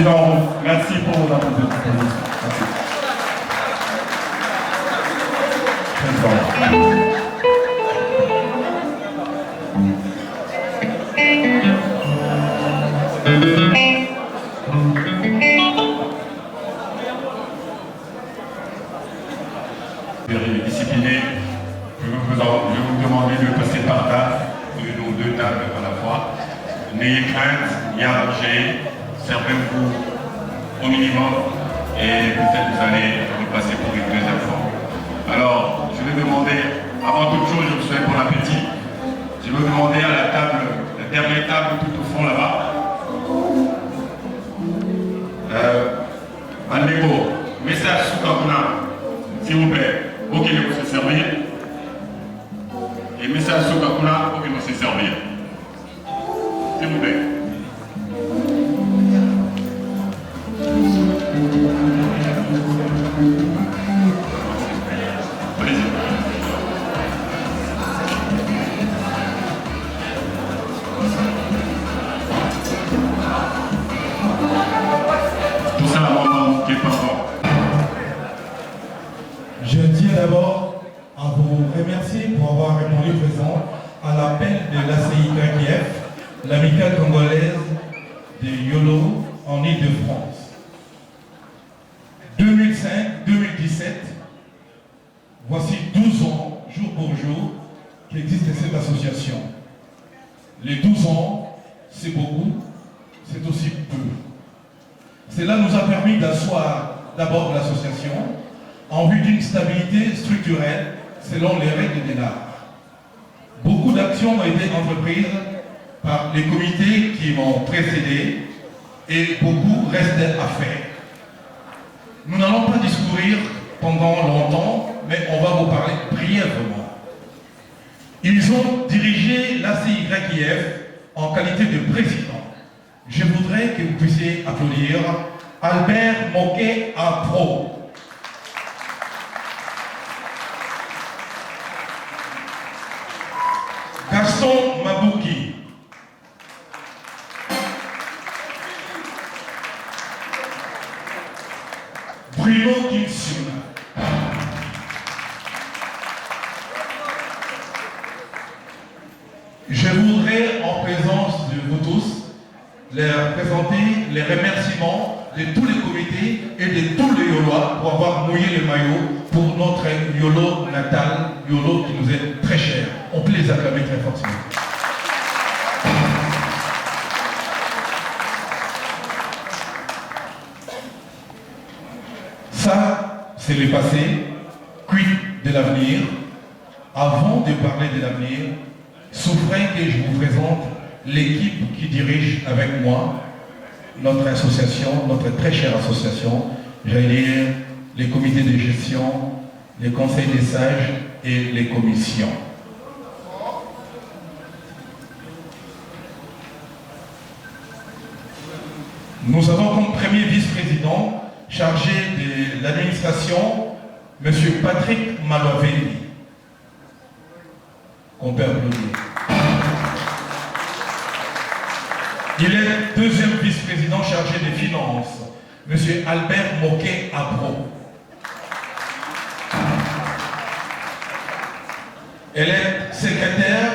Président, merci pour la proposition. Merci. Discipliné, je vais vous demander de passer par table, nos deux tables à la fois. N'ayez crainte, il y a à manger, servez-vous au minimum et peut-être vous allez repasser pour une deuxième fois. Alors, je vais demander, avant toute chose, je vous souhaite bon appétit. Je vais demander à la table, la dernière table tout au fond là-bas. Andeko, message sous Kakuna, s'il vous plaît. Ok, vous se servir. Et message sur Kakuna, ok, vous se servir. S'il vous plaît. Allez-y. Tout ça, la maman qui est pas fort. Je tiens d'abord à vous remercier pour avoir répondu présent à l'appel de l'ACIKF, l'amicale congolaise de Yolo en Île-de-France. 2005-2017, voici 12 ans, jour pour jour, qu'existe cette association. Les 12 ans, c'est beaucoup, c'est aussi peu. Cela nous a permis d'asseoir d'abord l'association en vue d'une stabilité structurelle selon les règles de l'art. Beaucoup d'actions ont été entreprises par les comités qui m'ont précédé et beaucoup reste à faire. Nous n'allons pas discourir pendant longtemps, mais on va vous parler brièvement. Ils ont dirigé l'ACIKF en qualité de président. Je voudrais que vous puissiez applaudir Albert Moquet Apro. Gaston Mabouki. Bruno Kinsuna. Je voudrais, en présence de vous tous, leur présenter les remerciements de tous les comités et de tous les Yolois pour avoir mouillé le maillot pour notre Yolo natal, Yolo qui nous est très cher. On peut les acclamer très fortement. Ça, c'est le passé, quid de l'avenir. Avant de parler de l'avenir, souffrez que je vous présente l'équipe qui dirige avec moi notre association, notre très chère association, j'allais dire les comités de gestion, les conseils des sages et les commissions. Nous avons comme premier vice-président chargé de l'administration M. Patrick Malouavéli. On peut applaudir. Il est deuxième vice-président chargé des finances, M. Albert Moquet Apro. Elle est secrétaire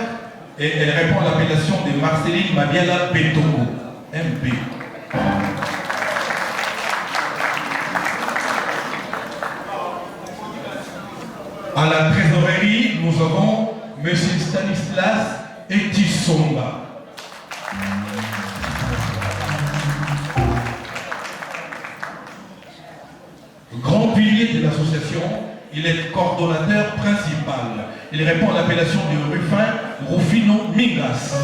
et elle répond à l'appellation de Marceline Mabiala Betoko, MP. À la trésorerie, nous avons M. Stanislas Etisonga. Grand pilier de l'association, il est coordonnateur principal. Il répond à l'appellation de Rufin Rufino Mingas.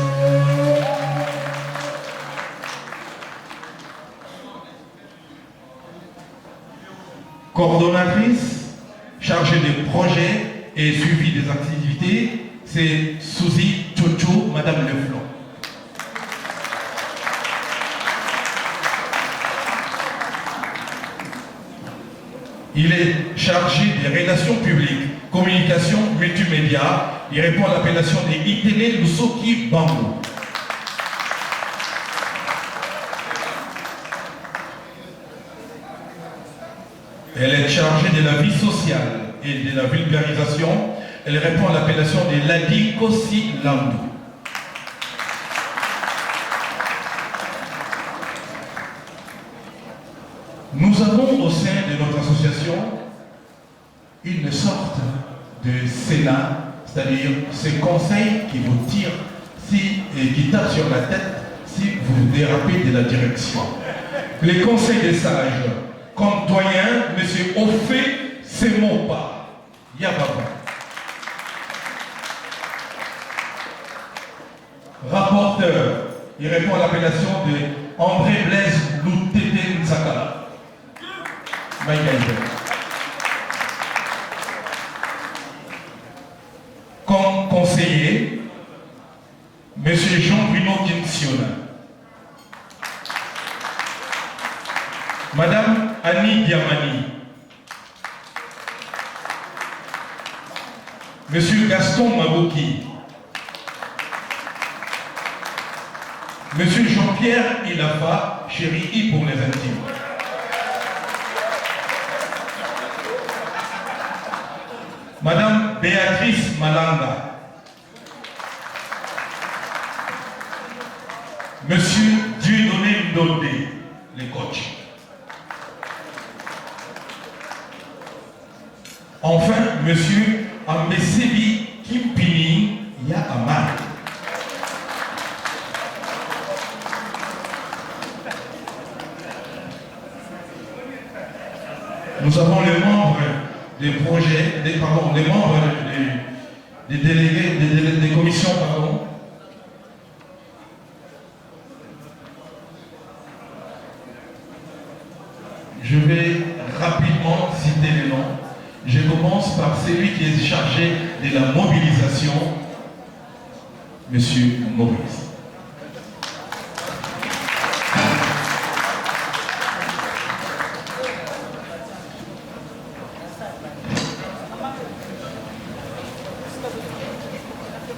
Coordonnatrice, chargée des projets et suivi des activités, c'est Suzy Tchocho, Madame Leflon. Il est chargé des relations publiques, communication multimédia. Il répond à l'appellation des Itélé Lusoki Bambou. Elle est chargée de la vie sociale et de la vulgarisation. Elle répond à l'appellation de Ladi Kosi Landou. Nous avons au sein de notre association une sorte de Sénat, c'est-à-dire ces conseils qui vous tirent et qui tapent sur la tête si vous dérapez de la direction. Les conseils des sages, comme doyen, M. Ophé Semopa, Yababa. Rapporteur, il répond à l'appellation de André Blaise Loutete Nzakala. Comme conseiller, M. Jean-Bruno Kinsiona. Madame Annie Diamani. Monsieur Gaston Mabouki. Monsieur Jean-Pierre Ilafa, chéri I pour les intimes. Madame Béatrice Malanga. Monsieur Dieudonné Ndondé, les coachs. Enfin, Monsieur Ambesebi Kimpini Yahamar. Nous avons les membres des projets, les membres des délégués, des commissions, pardon. Je vais rapidement citer les noms. Je commence par celui qui est chargé de la mobilisation, Monsieur Maurice.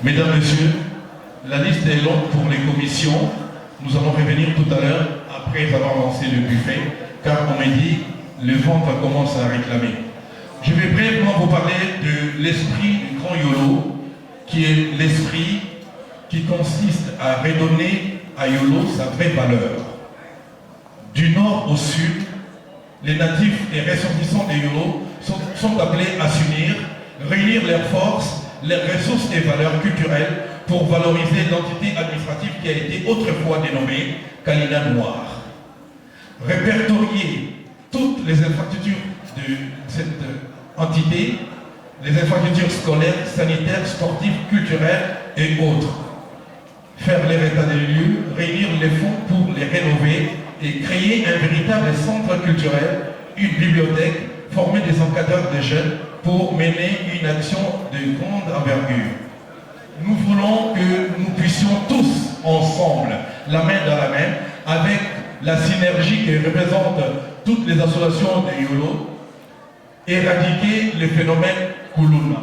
Mesdames, Messieurs, la liste est longue pour les commissions. Nous allons revenir tout à l'heure après avoir lancé le buffet, car on m'a dit le ventre commence à réclamer. Je vais brièvement vous parler de l'esprit du Grand Yolo, qui est l'esprit qui consiste à redonner à Yolo sa vraie valeur. Du nord au sud, les natifs et ressortissants de Yolo sont appelés à s'unir, réunir leurs forces, leurs ressources et valeurs culturelles pour valoriser l'entité administrative qui a été autrefois dénommée Kalina Noire. Répertorier toutes les infrastructures de cette entité, les infrastructures scolaires, sanitaires, sportives, culturelles et autres. Faire les états des lieux, réunir les fonds pour les rénover et créer un véritable centre culturel, une bibliothèque, former des encadreurs de jeunes pour mener une action de grande envergure. Nous voulons que nous puissions tous ensemble, la main dans la main, avec la synergie que représentent toutes les associations de Yolo, éradiquer le phénomène Kuluna.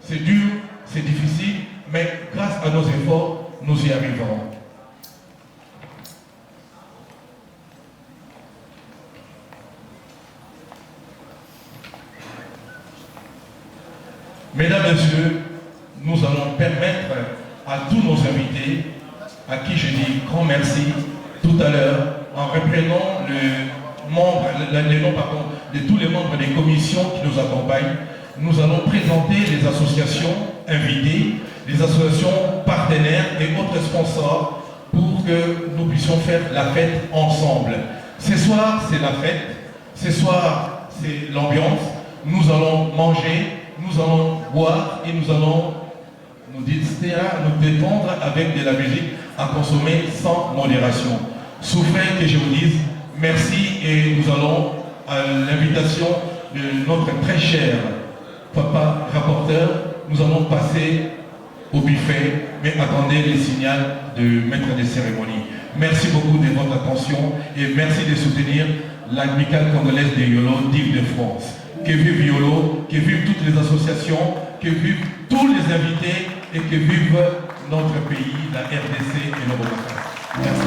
C'est dur, c'est difficile, mais grâce à nos efforts, nous y arriverons. Mesdames et Messieurs, nous allons permettre à tous nos invités, à qui je dis grand merci tout à l'heure, en reprenant les noms de tous les membres des commissions qui nous accompagnent, nous allons présenter les associations invitées, les associations partenaires et autres sponsors pour que nous puissions faire la fête ensemble. Ce soir, c'est la fête. Ce soir, c'est l'ambiance. Nous allons manger, nous allons boire et nous allons nous détendre avec de la musique à consommer sans modération. Souffrez que je vous dise merci et nous allons à l'invitation de notre très cher papa rapporteur, nous allons passer au buffet, mais attendez les signaux de maître des cérémonies. Merci beaucoup de votre attention et merci de soutenir l'amicale congolaise des Yolo d'Île-de-France. Que vive Yolo, que vivent toutes les associations, que vivent tous les invités et que vive notre pays, la RDC et nos Merci.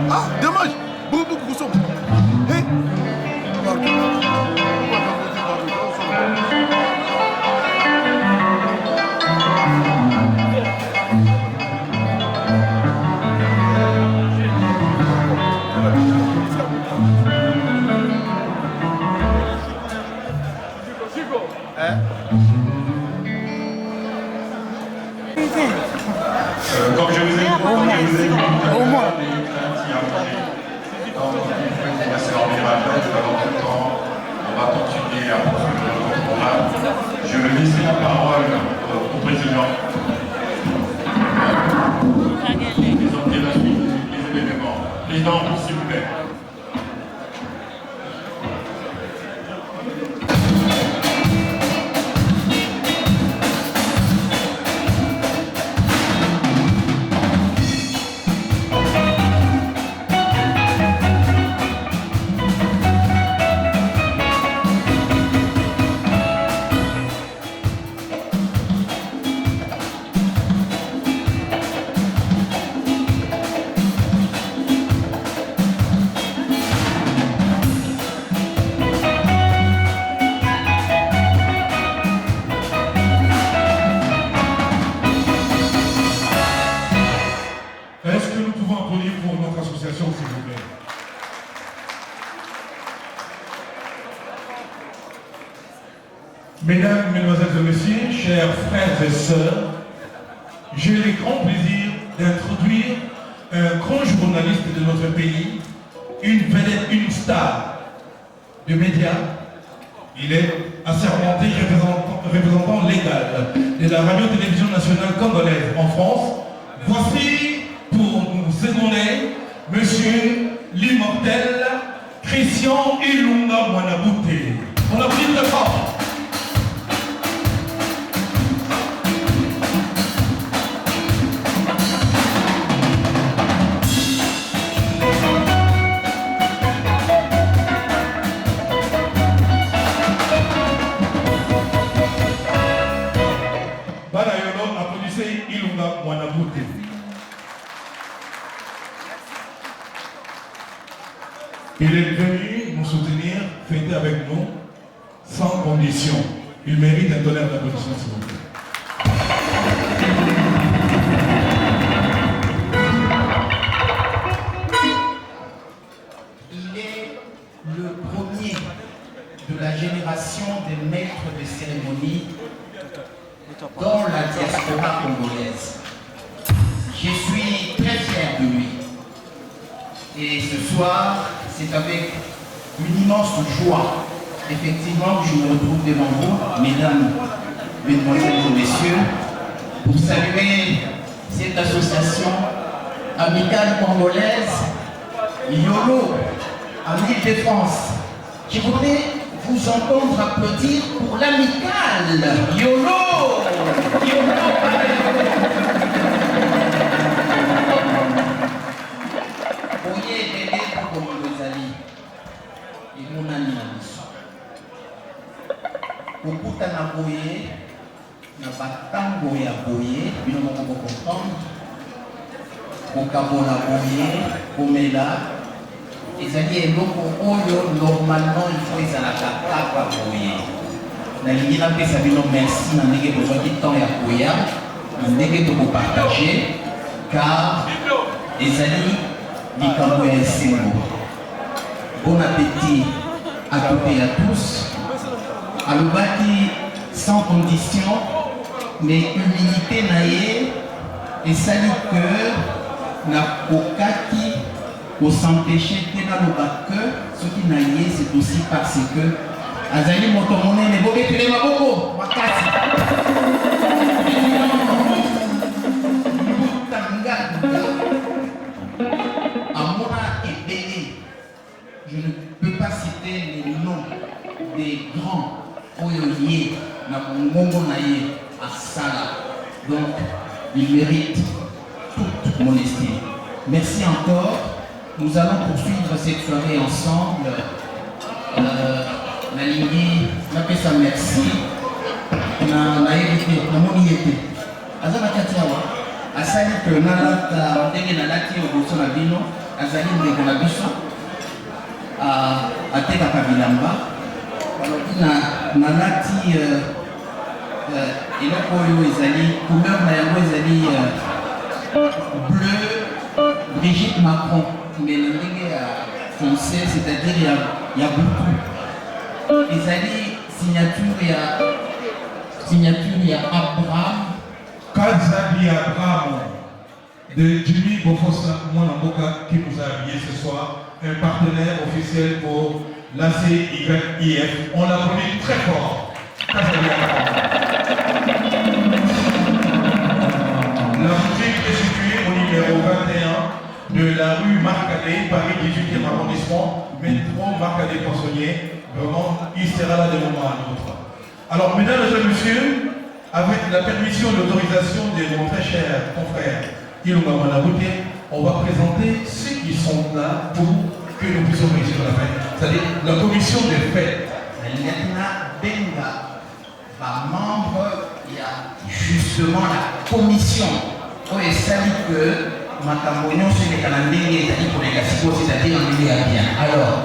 Ah, dommage. Beaucoup de sommes. Hey. Comme je vous ai dit, on va continuer à poursuivre notre programme. Je vais laisser la parole au président. Présenter la suite des événements. Président, s'il vous plaît. Est-ce que nous pouvons applaudir pour notre association, s'il vous plaît? Mesdames, Mesdemoiselles et Messieurs, chers frères et sœurs, j'ai le grand plaisir d'introduire un grand journaliste de notre pays, une vedette, une star de médias. Il est assermenté représentant légal de la radio-télévision nationale congolaise en France. Voici, pour nous seconder, Monsieur l'immortel Christian Ilunga Mwanabute. On applaudit très fort. Banayolo, applaudissez Ilunga Mwanabute. Il est venu nous soutenir, fêter avec nous, sans condition. Il mérite un tonnerre d'applaudissements, s'il vous plaît. Il est le premier de la génération des maîtres de cérémonie dans la diaspora congolaise. Je suis très fier de lui. Et ce soir, c'est avec une immense joie, effectivement, que je me retrouve devant vous, mesdames, mesdemoiselles et messieurs, pour saluer cette association amicale congolaise, YOLO, en Île-de-France. Je voudrais vous entendre applaudir pour l'amicale. YOLO! YOLO! Boye bébé pour Mongozali. Et mon ami Okuta na boye, na batango ya boye, bino moko comprendre. Kokabola boye, komela, ezali eloko oyo normalement il faut ezalaka kaka boye. Nalingi napesa bino merci na ndenge tozwaki temps ya koya na ndenge tokopartage car ezali likambo ya esengo. Bon appétit à toutes et à tous. Alobaki sans condition, mais humilité naïe et sali cœur na kokaki pour s'empêcher de que ce qui naïe c'est aussi parce que azali motomone ne bobe tele maboko makasi. Je ne peux pas citer les noms des grands Oyoye, Namongo Naye, à Sala. Donc, ils méritent toute mon estime. Merci encore. Nous allons poursuivre cette soirée ensemble. Nalingi, Napesa merci. Naïvité, Namoniété. Azana Katiawa, Asali que Nalata, Ndenge Nalati, Oboso Nabino, Azali Ndenge Nabiso. Ateka Kabilamba nalati eloko oyo ezali couleur na yango ezali bleu Brigitte Macron mais na ndenge ya français c'est-à-dire ya butu ezali signature ya Abraham Kazabi Abraham de Jimmy Bofosa Mwanamboka qui nous a habillés ce soir, un partenaire officiel pour l'ACYIF. On l'applaudit très fort. Kazabi Abraham. La boutique est située au numéro 21 de la rue Marcadet, Paris 18e arrondissement, métro Marcadet Poissonnier. Vraiment, il sera là de moment à l'autre. Alors, mesdames et messieurs, avec la permission et l'autorisation de mon très cher confrère Ilunga Manaboute, on va présenter ceux qui sont là pour que nous puissions réussir la fête. C'est-à-dire la commission des fêtes. Membre, il y a justement la commission. Oh, et ça dit que Matamboyon, c'est les calendriers, c'est-à-dire pour les Gassicos, c'est-à-dire en milieu bien. Alors,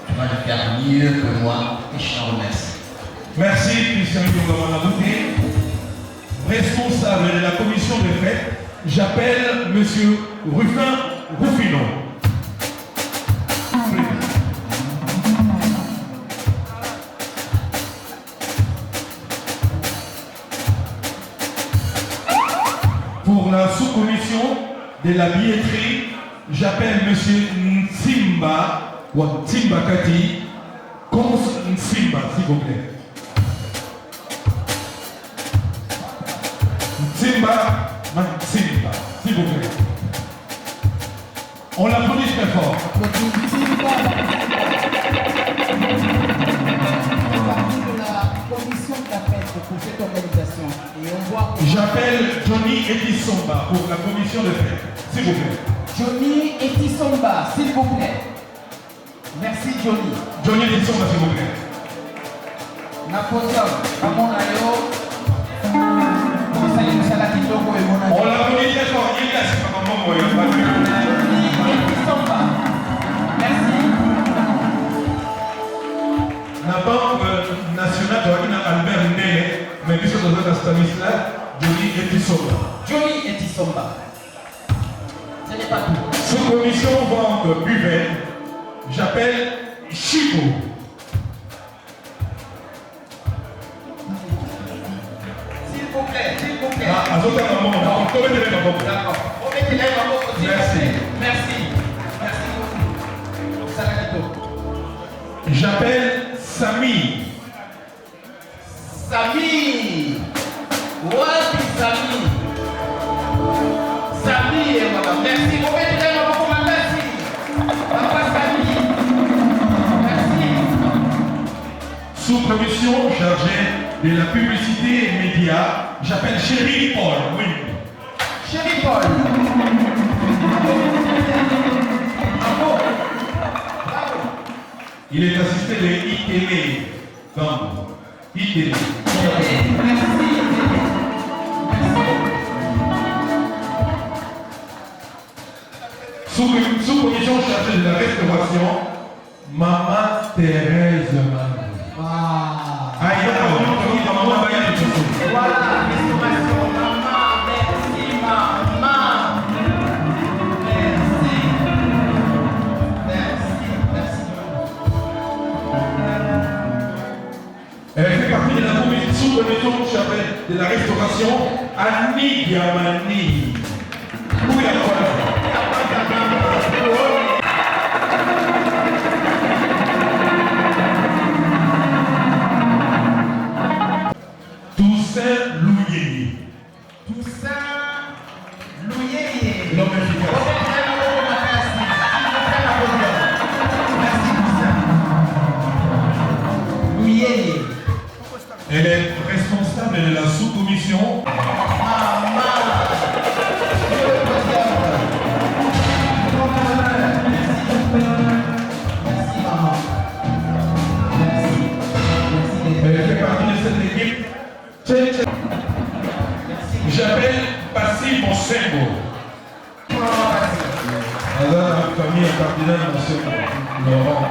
tu vas le faire mieux que moi et je t'en remercie. Merci Christian Ilunga Manaboute, responsable de la commission des fêtes. J'appelle M. Rufin Rufino. Pour la sous-commission de la billetterie, j'appelle M. Nsimba, ou Nsimba Kati, Cons Nsimba, s'il vous plaît. Nsimba, s'il vous plaît. On l'applaudit très fort. J'appelle Johnny Etisomba pour la commission de fête. S'il vous plaît. Johnny Etisomba, s'il vous plaît. Merci Johnny. Johnny Etisomba, s'il vous plaît. Naposa, Ramonayo. On l'applaudit très fort. Il y a ce moment où il y a pas de... Merci. La Banque nationale de Albert Ndele, mais puisque nous avons Stanislas, Johnny Etisomba. Johnny Etisomba. Ce n'est pas tout. Sous-commission vente buvette, j'appelle Chico. S'il vous plaît. Ah, à d'autres moments, on peut mettre les mamans. D'accord. On met les mamans aussi. Merci. Merci beaucoup. Salamito. J'appelle Samy. Samy. Wapi Samy? Samy et madame. Merci. On met les mamans pour ma merci. Papa Samy. Merci. Sous-commission chargée de la publicité et médias, j'appelle Chéri Paul. Oui. Chéri Paul. Bravo. Il est assisté de ITV. Donc, ITV. Merci. Sous-commission chargée de la restauration, Maman Thérèse Mango. Voilà, restauration, maman, merci, maman. Merci. Elle fait partie de la sous-commission de la restauration Annie Diamani. Où est la Toussaint Louyeye. L'homme efficace. Elle est responsable de la sous-commission. Elle fait partie de cette équipe. J'appelle Passi Monsengo. Elle a la famille cardinale Monsengo. Laurent.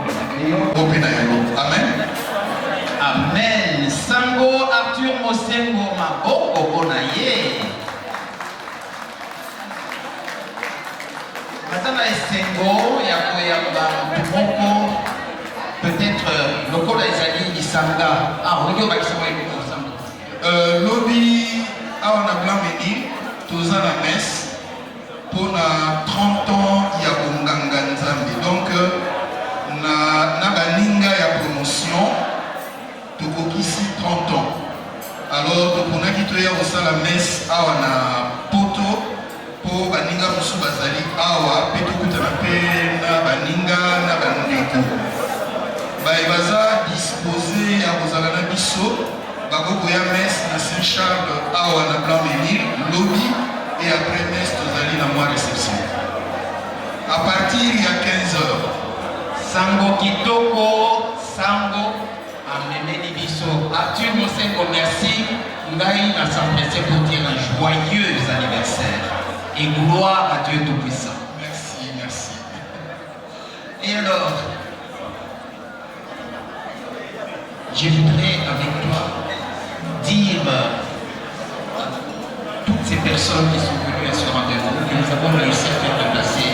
Amen. Amen. Sango Arthur Mosengo Maboko Bonaye. Matana Esengo Yakoyamba Moko. Peut-être le col Ezali Isanga. Ah, oui, on va expliquer Isanga. Lobby a on a blanc meni, tous à la messe pour 30 ans il y a Bonganga Nzambi. Donc na baninga ya promotion tokokisi 30 ans. Alors toponaki toya osa la messe awa na poto po baninga musu bazali awa pe tokutana pe na baninga na bandeko. Baza disposé à Rosalana Bisso, Bagogoya Messe, na Saint-Charles, Awa na Blanc-Ménil, lobby, et après Messe, Tozali na moi réception. À partir il y a 15 heures. Sango Kitoko, Sango, Amemeni Bisso. Arthur Mosengo, merci. Ngaï a s'empressé pour dire un joyeux anniversaire. Et gloire à Dieu Tout-Puissant. Merci. Et alors, je voudrais avec toi dire à toutes ces personnes qui sont venues à ce rendez-vous que nous avons réussi à faire déplacer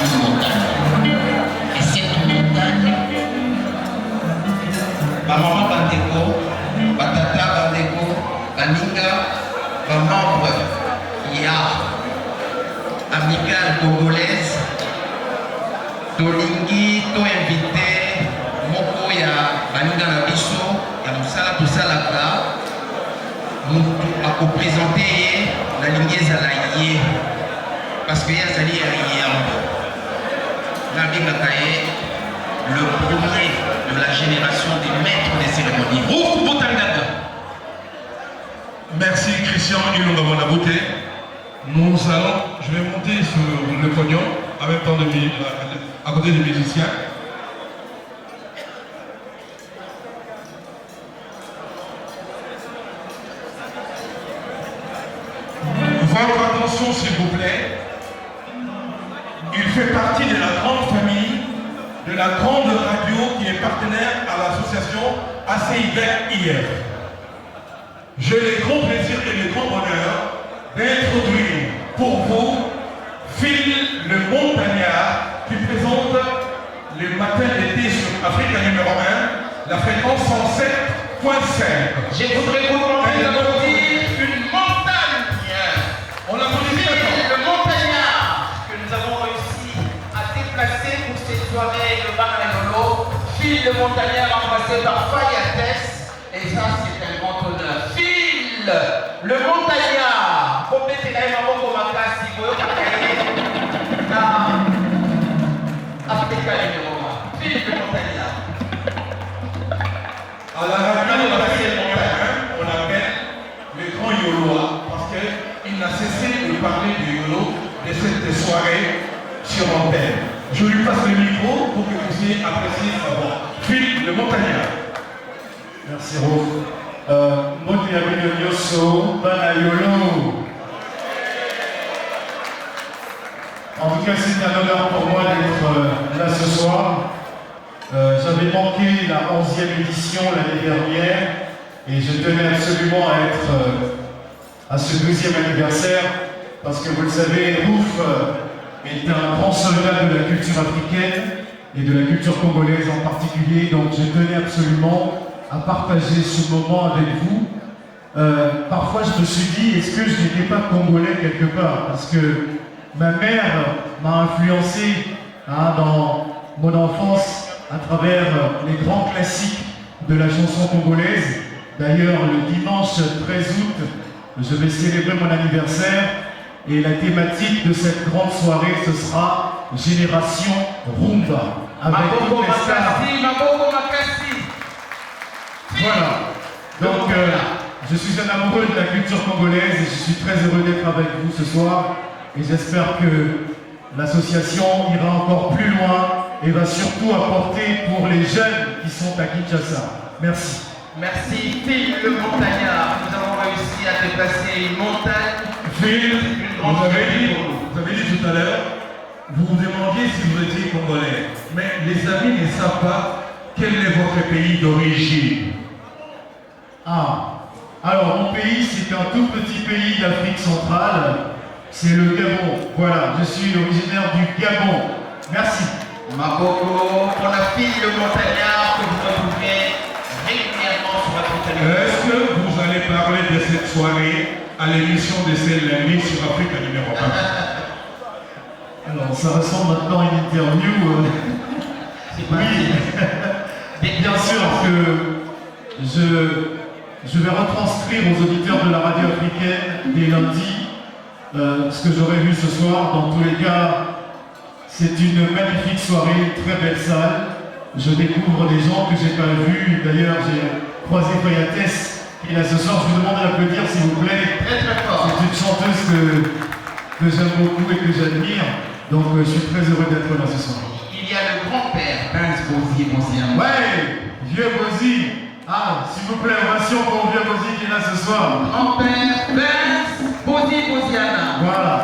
une montagne. Et cette montagne, ma maman Bandeko, ma tata Bandeko, ma ninga, ma membre IA amicale congolaise, Tolingi, to invité, moko ya baninga na biso, ya musala tosalaka, mutu akoprésente ye na lingi ezala ye, parce que ye azali ya yambo. Nabingaka ye le premier de la génération des maîtres des cérémonies. Ouf, Botangada. Merci Christian Ilunga Bonabouté. Nous allons, je vais monter sur le podium en même temps à côté des musiciens. Votre attention s'il vous plaît. Il fait partie de la grande famille, de la grande radio qui est partenaire à l'association ACIVEC-IF. J'ai le grand plaisir et le grand bonheur d'introduire pour vous Phil le Montagnard qui présente le matin d'été sur Africa numéro 1, la fréquence 107.5. Je voudrais vous demander d'applaudir une montagne. On l'applaudit bien. Le montagnard que nous avons réussi à déplacer pour cette soirée de Bananolo. Phil le montagnard remplacé par Fayates. Et ça, c'est un grand honneur. Phil le montagnard. Pour mettre la main au Makasi, vous voyez, Africa numéro 1. Phil le montagnard. À la radio de la on appelle le grand Yoloa parce qu'il n'a cessé de parler du Yolo de cette soirée sur antenne. Je lui passe le micro pour que vous puissiez apprécier sa voix. Philippe le Montagnard. Merci Rolf. Moi qui avais le Yosso, Bana Yolo. En tout cas, c'est un honneur pour moi d'être là ce soir. j'avais manqué la 11e édition l'année dernière et je tenais absolument à être à ce 12e anniversaire parce que vous le savez, Rouf est un grand soldat de la culture africaine et de la culture congolaise en particulier, donc je tenais absolument à partager ce moment avec vous. Parfois je me suis dit, est-ce que je n'étais pas congolais quelque part? Parce que ma mère m'a influencé dans mon enfance à travers les grands classiques de la chanson congolaise. D'ailleurs, le dimanche 13 août, je vais célébrer mon anniversaire et la thématique de cette grande soirée, ce sera Génération Rumba. Avec toutes les stars. Voilà. Donc, je suis un amoureux de la culture congolaise et je suis très heureux d'être avec vous ce soir. Et j'espère que l'association ira encore plus loin et va surtout apporter pour les jeunes qui sont à Kinshasa. Merci. Merci Phil le montagnard. Nous avons réussi à déplacer une montagne. Phil, vous avez dit tout à l'heure, vous vous demandiez si vous étiez congolais. Mais les amis ne savent pas quel est votre pays d'origine. Alors mon pays, c'est un tout petit pays d'Afrique centrale. C'est le Gabon. Voilà, je suis originaire du Gabon. Merci. Maboko, pour la fille le montagnard que vous retrouvez régulièrement sur votre télévision. Est-ce que vous allez parler de cette soirée à l'émission de ce lundi sur Africa numéro 1? Alors, ça ressemble maintenant à une interview. Oui, bien sûr que je vais retranscrire aux auditeurs de la radio africaine dès lundi ce que j'aurais vu ce soir. Dans tous les cas, c'est une magnifique soirée, une très belle salle. Je découvre des gens que je n'ai pas vus. D'ailleurs, j'ai croisé Fayates qui est là ce soir. Je vous demande d'applaudir, s'il vous plaît. Très très fort. C'est une chanteuse que j'aime beaucoup et que j'admire. Donc, je suis très heureux d'être là ce soir. Il y a le grand-père, Benz Bozi, mon Ouais, vieux Bozi. S'il vous plaît, ovation pour vieux Bozi qui est là ce soir. Grand-père, Benz Bozi, Boziana. Voilà.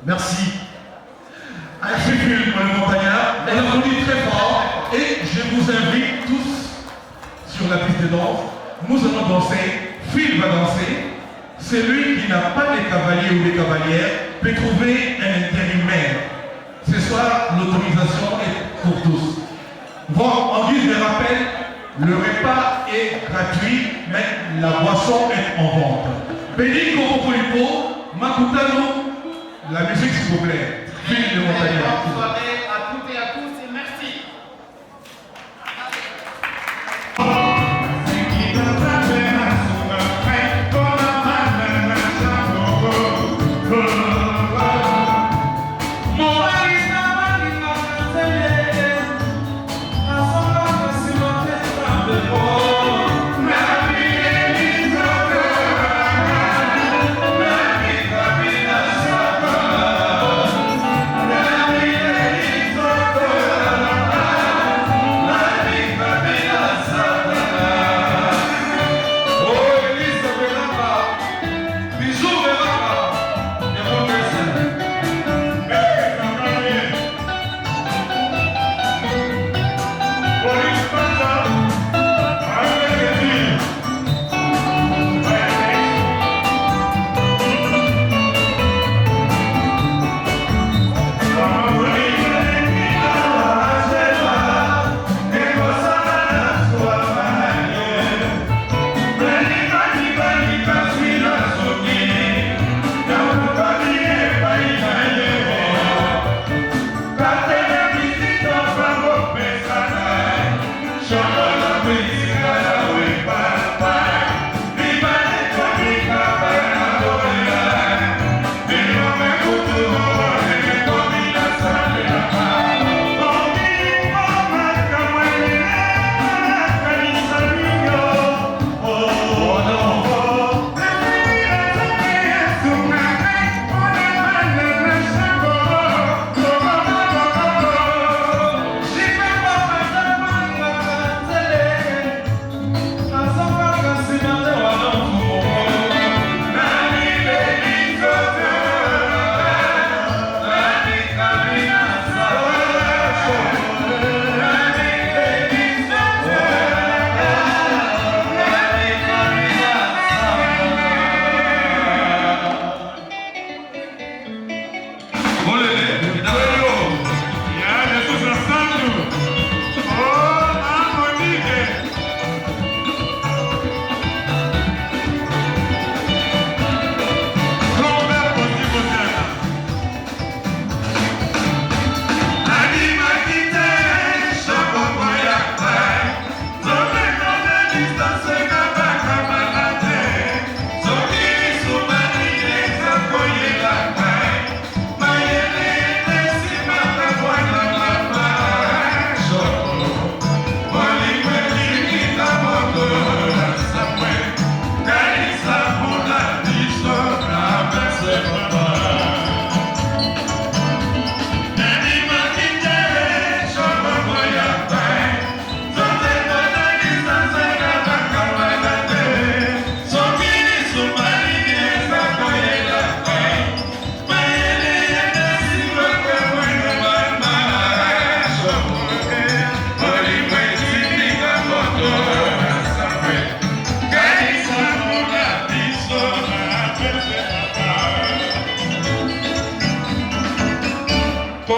Merci. Merci Phil, le montagnard. On applaudit très fort et je vous invite tous sur la piste de danse. Nous allons danser. Phil va danser. Celui qui n'a pas de cavaliers ou de cavalières peut trouver un intérimaire. Ce soir, l'autorisation est pour tous. Bon, en guise de rappel, le repas est gratuit, mais la boisson est en vente. Béni Koropolipo, Makutano, la musique s'il vous plaît. Phil le montagnard. Bonne soirée à toutes et à tous et merci. Thank you.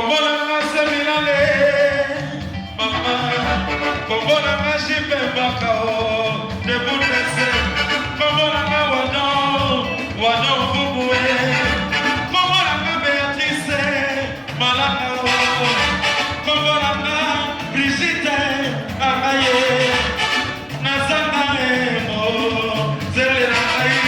Kombolanga seminale, mama. Kombolanga jipe bakao, debout nese. Kombolanga wadon fubue. Kombolanga Beatrice, malaka. Kombolanga Brigitte, Araye. Nazanga emo, zele nakai.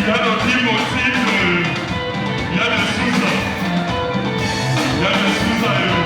y a le Timothy, il y a le Sousa. Il y a le Sousa.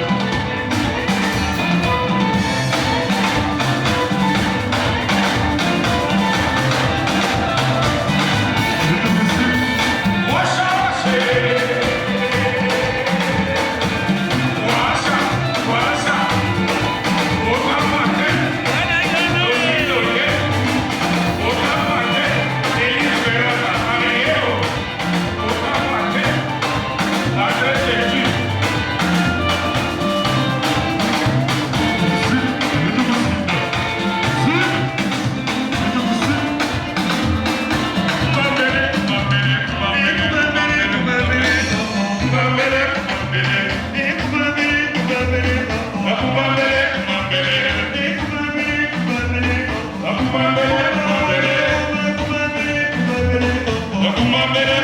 Kumambele